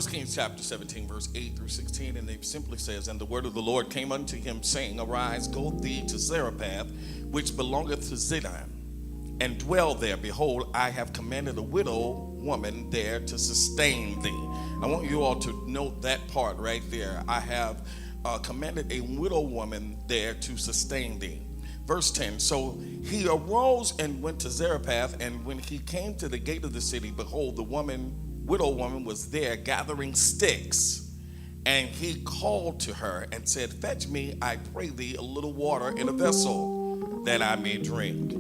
1 Kings chapter 17, verse 8 through 16, and it simply says, "And the word of the Lord came unto him, saying, Arise, go thee to Zarephath, which belongeth to Zidon, and dwell there. Behold, I have commanded a widow woman there to sustain thee." I want you all to note that part right there. I have commanded a widow woman there to sustain thee. Verse 10, "So he arose and went to Zarephath, and when he came to the gate of the city, behold, the widow woman was there gathering sticks. And he called to her and said, Fetch me, I pray thee, a little water in a vessel, that I may drink.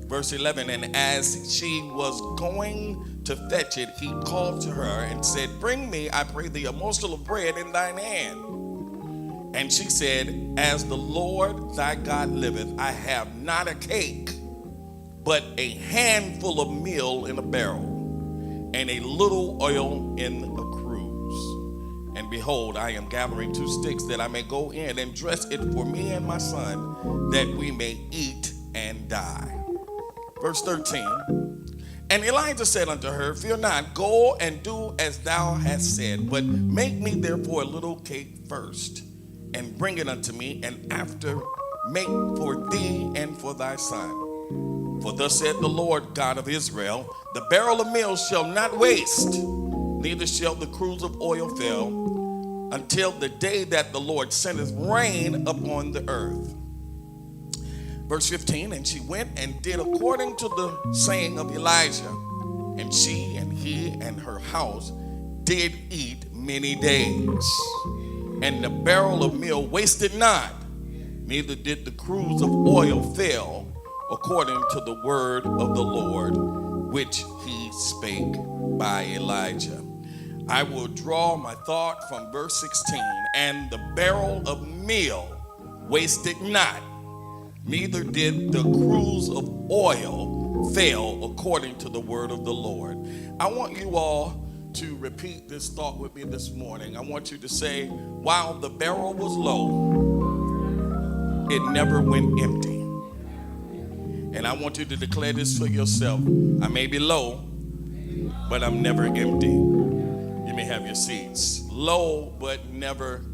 Verse 11, "And as she was going to fetch it, he called to her and said, Bring me, I pray thee, a morsel of bread in thine hand. And she said, As the Lord thy God liveth, I have not a cake, but a handful of meal in a barrel, and a little oil in a cruse. And behold, I am gathering 2 sticks, that I may go in and dress it for me and my son, that we may eat and die." Verse 13, "And Elijah said unto her, Fear not, go and do as thou hast said, but make me therefore a little cake first, and bring it unto me, and after make for thee and for thy son. For thus said the Lord God of Israel, The barrel of meal shall not waste, neither shall the cruse of oil fail, until the day that the Lord sendeth rain upon the earth." Verse 15, "And she went and did according to the saying of Elijah, and she and he and her house did eat many days. And the barrel of meal wasted not, neither did the cruse of oil fail, according to the word of the Lord, which he spake by Elijah." I will draw my thought from verse 16. "And the barrel of meal wasted not, neither did the cruse of oil fail, according to the word of the Lord." I want you all to repeat this thought with me this morning. I want you to say, while the barrel was low, it never went empty. And I want you to declare this for yourself. I may be low, but I'm never empty. You may have your seats. Low, but never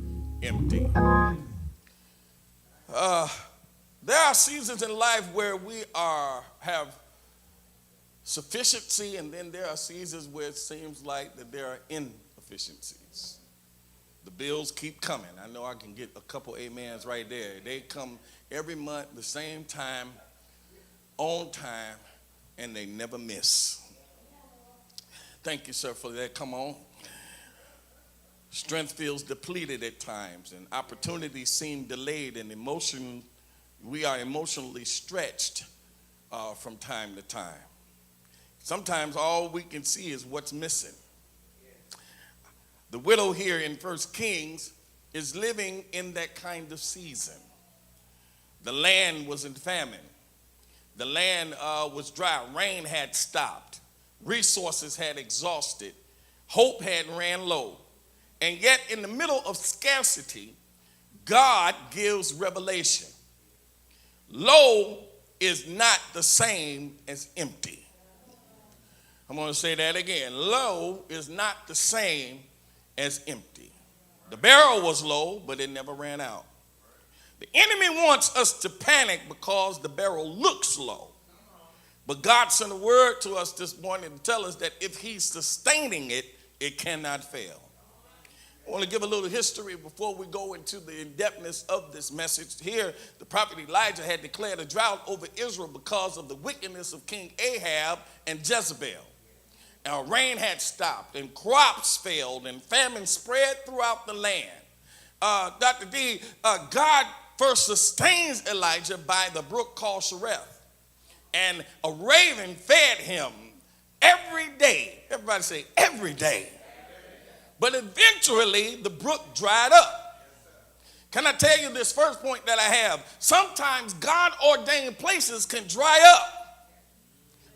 empty. There are seasons in life where we have sufficiency, and then there are seasons where it seems like that there are inefficiencies. The bills keep coming. I know I can get a couple amens right there. They come every month, the same time, on time, and they never miss. Thank you, sir, for that. Come on. Strength feels depleted at times, and opportunities seem delayed, and we are emotionally stretched from time to time. Sometimes all we can see is what's missing. The widow here in 1 Kings is living in that kind of season. The land was in famine. The land was dry. Rain had stopped. Resources had exhausted. Hope had ran low. And yet in the middle of scarcity, God gives revelation. Low is not the same as empty. I'm going to say that again. Low is not the same as empty. The barrel was low, but it never ran out. The enemy wants us to panic because the barrel looks low. But God sent a word to us this morning to tell us that if he's sustaining it, it cannot fail. I want to give a little history before we go into the in-depthness of this message. Here, the prophet Elijah had declared a drought over Israel because of the wickedness of King Ahab and Jezebel. Now, rain had stopped, and crops failed, and famine spread throughout the land. Dr. D, God first sustains Elijah by the brook called Cherith, and a raven fed him every day. Everybody say, every day. But eventually, the brook dried up. Can I tell you this first point that I have? Sometimes God-ordained places can dry up.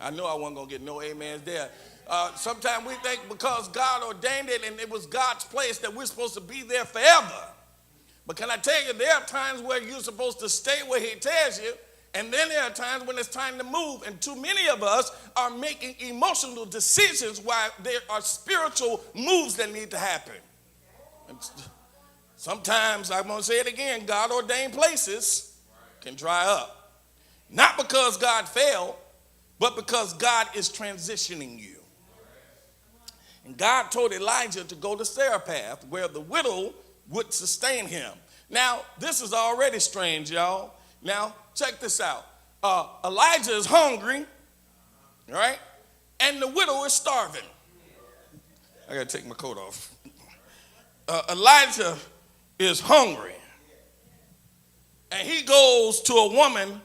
I know I wasn't going to get no amens there. Sometimes we think because God ordained it and it was God's place that we're supposed to be there forever. But can I tell you, there are times where you're supposed to stay where he tells you, And then there are times when it's time to move, and too many of us are making emotional decisions while there are spiritual moves that need to happen. And sometimes, I'm going to say it again, God-ordained places can dry up. Not because God failed, but because God is transitioning you. And God told Elijah to go to Zarephath, where the widow would sustain him. Now, this is already strange, y'all. Now, check this out. Elijah is hungry, right? And the widow is starving. I got to take my coat off. Elijah is hungry. And he goes to a woman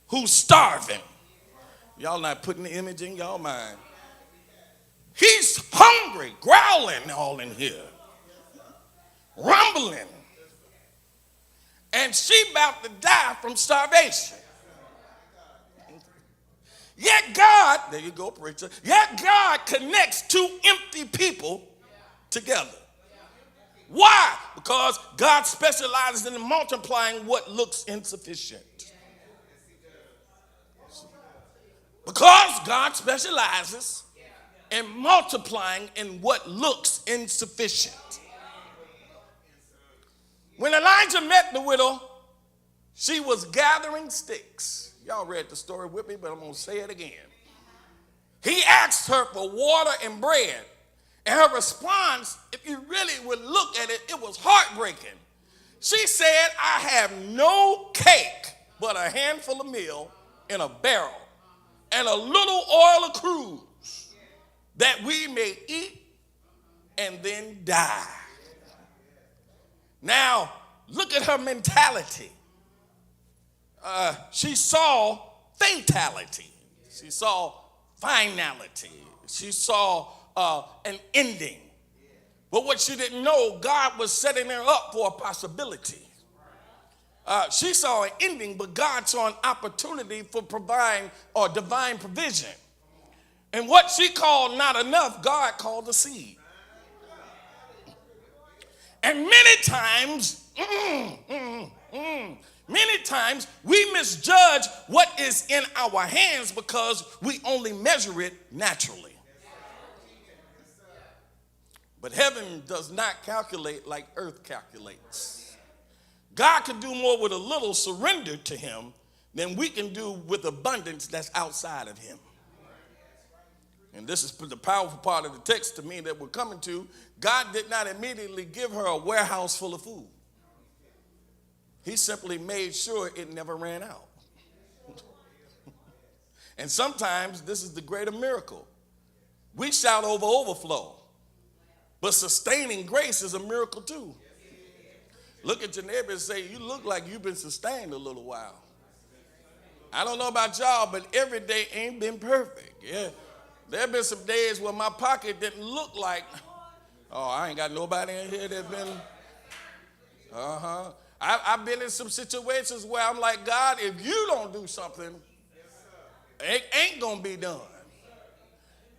who's starving. Y'all not putting the image in y'all mind. He's hungry, growling all in here, rumbling. And she about to die from starvation. Yet God, there you go, preacher. Yet God connects two empty people together. Why? Because God specializes in multiplying what looks insufficient. Because God specializes in multiplying in what looks insufficient. When Elijah met the widow, she was gathering sticks. Y'all read the story with me, but I'm going to say it again. He asked her for water and bread. And her response, if you really would look at it, it was heartbreaking. She said, I have no cake but a handful of meal in a barrel and a little oil of cruise that we may eat and then die. Now, look at her mentality. She saw fatality. She saw finality. She saw an ending. But what she didn't know, God was setting her up for a possibility. She saw an ending, but God saw an opportunity for providing or divine provision. And what she called not enough, God called a seed. And many times we misjudge what is in our hands because we only measure it naturally. But heaven does not calculate like earth calculates. God can do more with a little surrendered to him than we can do with abundance that's outside of him. And this is the powerful part of the text to me that we're coming to. God did not immediately give her a warehouse full of food. He simply made sure it never ran out. And sometimes this is the greater miracle. We shout over overflow, but sustaining grace is a miracle too. Look at your neighbor and say, you look like you've been sustained a little while. I don't know about y'all, but every day ain't been perfect. Yeah. There have been some days where my pocket didn't look like, oh, I ain't got nobody in here that's been, I've been in some situations where I'm like, God, if you don't do something, it ain't going to be done.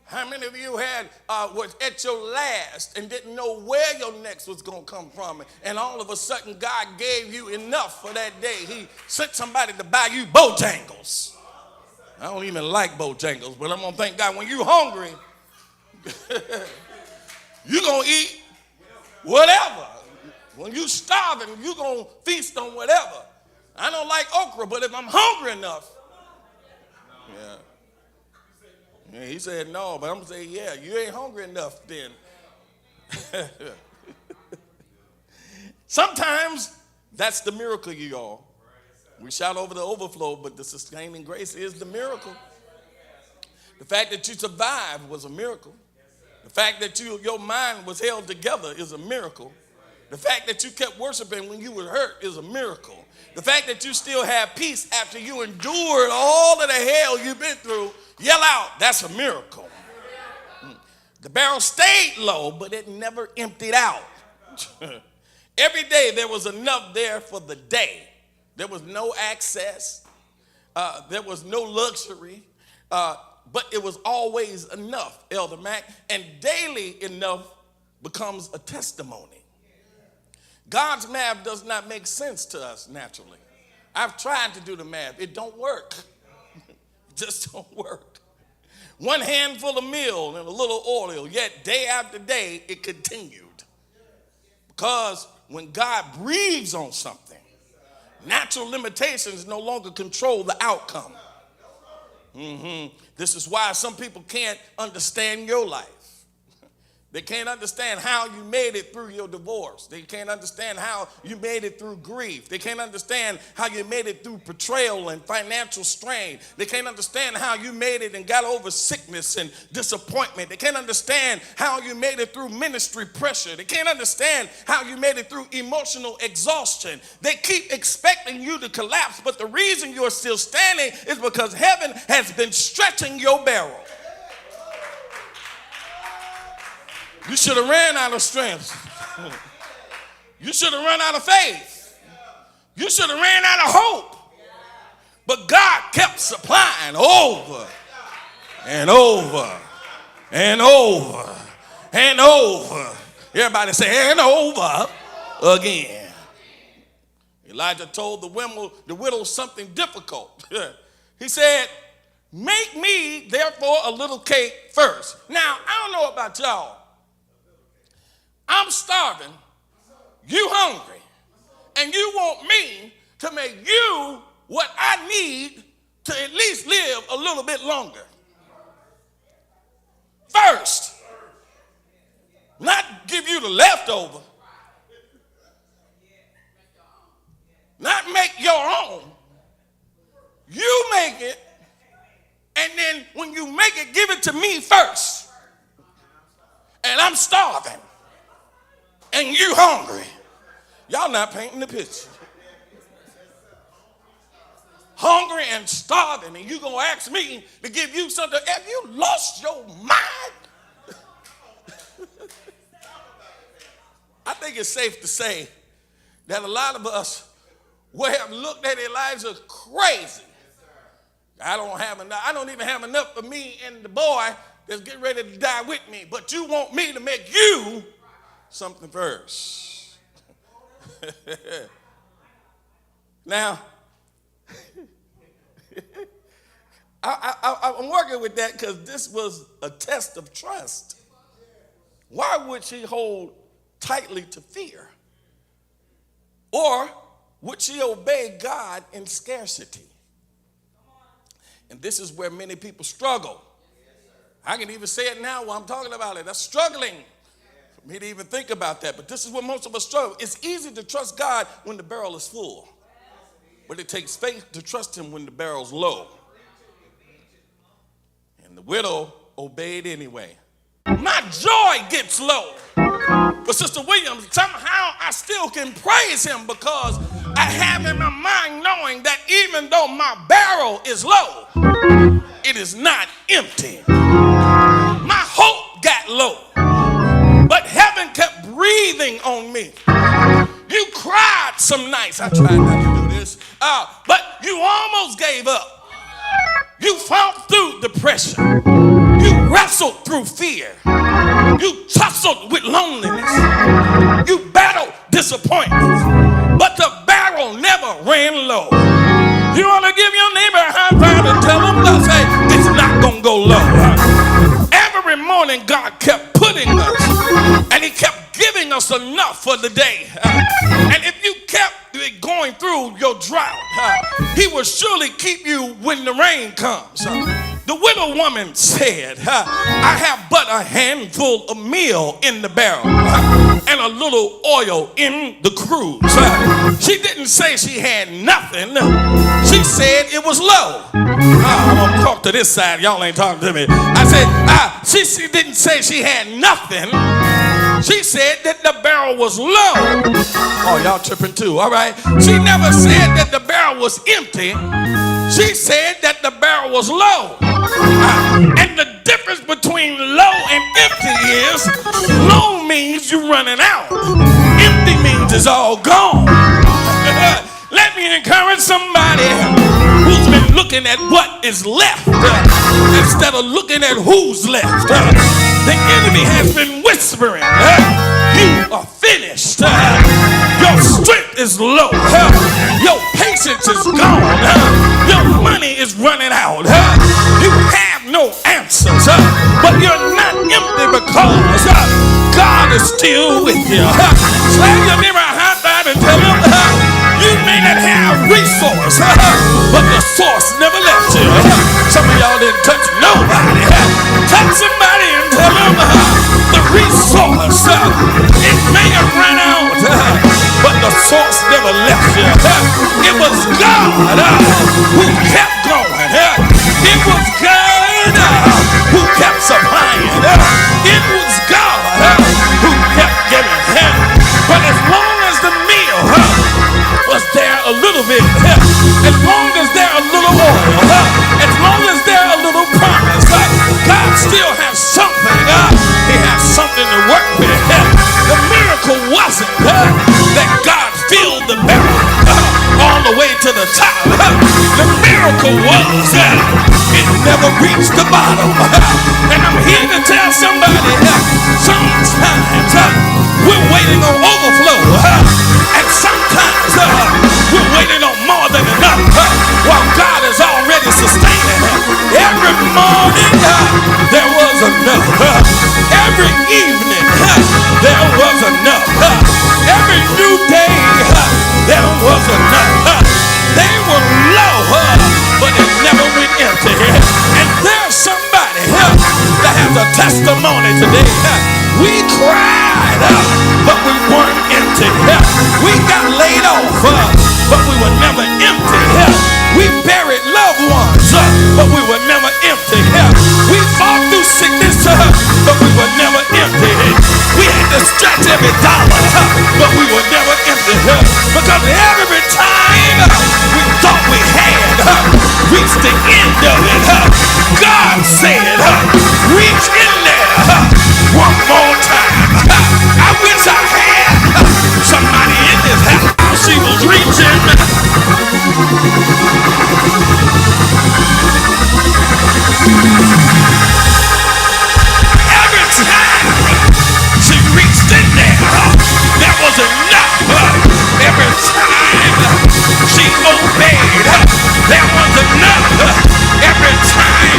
How many of you was at your last and didn't know where your next was going to come from? And all of a sudden, God gave you enough for that day. He sent somebody to buy you Bojangles. I don't even like Bojangles, but I'm going to thank God when you're hungry, you're going to eat whatever. When you're starving, you're going to feast on whatever. I don't like okra, but if I'm hungry enough, yeah, he said no, but I'm going to say, yeah, you ain't hungry enough then. Sometimes that's the miracle, you all. We shout over the overflow, but the sustaining grace is the miracle. The fact that you survived was a miracle. The fact that your mind was held together is a miracle. The fact that you kept worshiping when you were hurt is a miracle. The fact that you still have peace after you endured all of the hell you've been through, yell out, that's a miracle. The barrel stayed low, but it never emptied out. Every day there was enough there for the day. There was no access. There was no luxury. But it was always enough, Elder Mac. And daily enough becomes a testimony. God's math does not make sense to us naturally. I've tried to do the math. It don't work. It just don't work. One handful of meal and a little oil, yet day after day it continued. Because when God breathes on something, natural limitations no longer control the outcome. This is why some people can't understand your life. They can't understand how you made it through your divorce. They can't understand how you made it through grief. They can't understand how you made it through betrayal and financial strain. They can't understand how you made it and got over sickness and disappointment. They can't understand how you made it through ministry pressure. They can't understand how you made it through emotional exhaustion. They keep expecting you to collapse, but the reason you're still standing is because heaven has been stretching your barrel. You should have ran out of strength. You should have run out of faith. You should have ran out of hope. But God kept supplying over and over and over and over. Everybody say, and over again. Elijah told the widow something difficult. He said, make me, therefore, a little cake first. Now, I don't know about y'all. I'm starving, you hungry, and you want me to make you what I need to at least live a little bit longer. First, not give you the leftover, not make your own. You make it, and then when you make it, give it to me first. And I'm starving. And you hungry. Y'all not painting the picture. Hungry and starving, and you gonna ask me to give you something. Have you lost your mind? I think it's safe to say that a lot of us would have looked at Elijah crazy. I don't even have enough for me and the boy that's getting ready to die with me, but you want me to make you something first. Now, I'm working with that because this was a test of trust. Why would she hold tightly to fear? Or would she obey God in scarcity? And this is where many people struggle. I can even say it now while I'm talking about it. That's struggling. For me to even think about that, but this is what most of us struggle. It's easy to trust God when the barrel is full, but it takes faith to trust him when the barrel's low. And the widow obeyed anyway. My joy gets low, but Sister Williams, somehow I still can praise him because I have in my mind knowing that even though my barrel is low, it is not empty. My hope got low, but heaven kept breathing on me. You cried some nights. I tried not to do this. But you almost gave up. You fought through depression. You wrestled through fear. You tussled with loneliness. You battled disappointment. But the barrel never ran low. You want to give your neighbor a high five and tell them, they'll say, it's not going to go low. Every morning God kept putting us, and he kept giving us enough for the day. And if you kept going through your drought, he will surely keep you when the rain comes. The widow woman said, I have but a handful of meal in the barrel and a little oil in the cruse. She didn't say she had nothing. She said it was low. I'm going to talk to this side. Y'all ain't talking to me. I said, she didn't say she had nothing. She said that the barrel was low. Oh, y'all tripping too. All right. She never said that the barrel was empty. She said that the barrel was low. And the difference between low and empty is low means you're running out. Empty means it's all gone. Let me encourage somebody who's been looking at what is left instead of looking at who's left. The enemy has been whispering, you are finished. Your strength is low. Your patience chance is gone. Your money is running out. You have no answers, but you're not empty because God is still with you. Slap your neighbor high five and tell him you may not have resource, but the source never left you. Some of y'all didn't touch nobody. Touch somebody and tell them the resource, it may have run out, but the source never left you. It was God who kept going. It was God who kept supplying. It was God who kept giving. But as long as the meal was there a little bit, as long as there a little oil, as long as there a little promise, God still has something. He has something to work with. The miracle wasn't that God filled the barrel all the way to the top. The miracle was it never reached the bottom. And I'm here to tell somebody, sometimes we're waiting on overflow, and sometimes we're waiting on more than enough, while God is already sustaining. Every morning there was enough. Every evening there was enough. Every new day there was enough. They were low, but it never went empty. And there's somebody that has a testimony today. We cried, but we weren't empty. We got laid off, but we were never empty. We buried loved ones, but we were never empty. We fought through sickness, but we were never empty. We had to stretch every dollar, but we were never empty. Because every time we thought we had reached the end of it, God said, reach in there one more time. I wish I had somebody in this house. She was reaching. Every time she reached in there was enough. Every time she obeyed, there was enough. Every time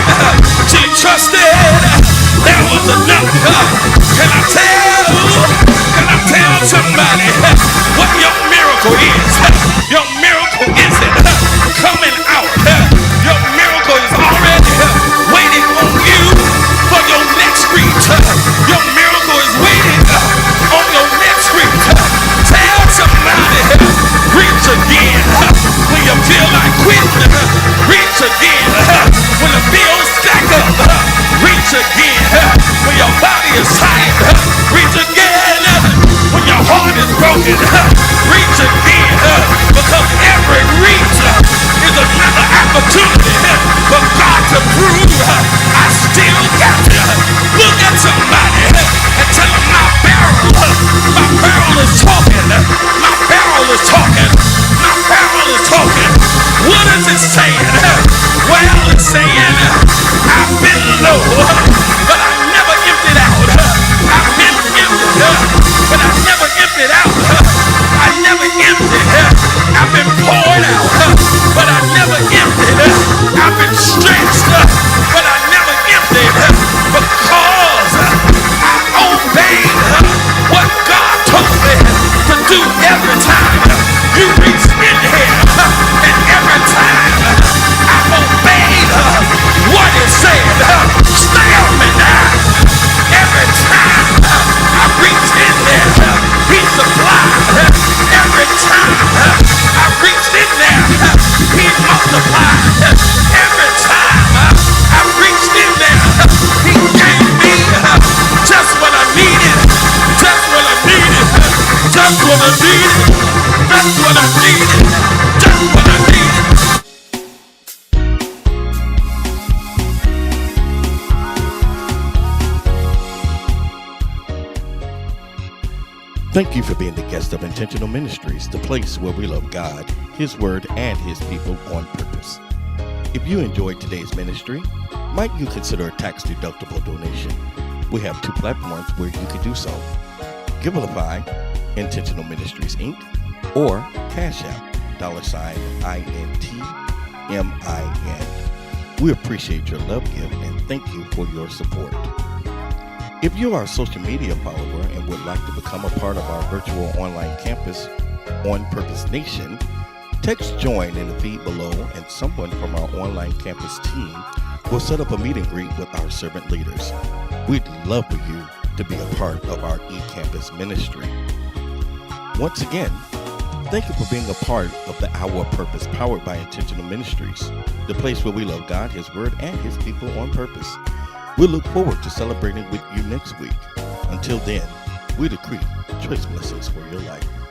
she trusted, there was enough. Can I tell somebody what your miracle is? Your miracle isn't coming out. Your miracle is already waiting on you for your next reach. Your miracle is waiting on your next reach. Tell somebody, reach again when you feel like quitting. Reach again when the bills stack up. Reach again when your body is tired. Reach again when your heart is broken. Reach again because every reach is another opportunity for God to prove I still got you. Look at somebody and tell them my barrel is talking. My barrel is talking. My barrel is talking. What is it saying? Well, it's saying I've been low, but I never emptied out. I've been emptied, but I never emptied out. I never emptied. I've been poured out, but I never emptied. I've been stretched, but I never emptied because I obeyed what God told me to do every time. You reach in here, and every time I obeyed what it said. Stay on me now. Every time I reach in there, He supplied. Every time I reached in there, He multiplied. Every time I reached in there, He gave me just what I needed. Just what I needed. Just what I needed. Just what I needed. Just what I needed. Thank you for being the guest of Intentional Ministries, the place where we love God, His Word, and His people on purpose. If you enjoyed today's ministry, might you consider a tax-deductible donation? We have 2 platforms where you can do so. Givelify, Intentional Ministries, Inc., or Cash App, $INTMIN. We appreciate your love gift and thank you for your support. If you are a social media follower and would like to become a part of our virtual online campus, On Purpose Nation, text join in the feed below and someone from our online campus team will set up a meet and greet with our servant leaders. We'd love for you to be a part of our eCampus ministry. Once again, thank you for being a part of the Hour of Purpose powered by Intentional Ministries, the place where we love God, His Word, and His people on purpose. We look forward to celebrating with you next week. Until then, we decree choice blessings for your life.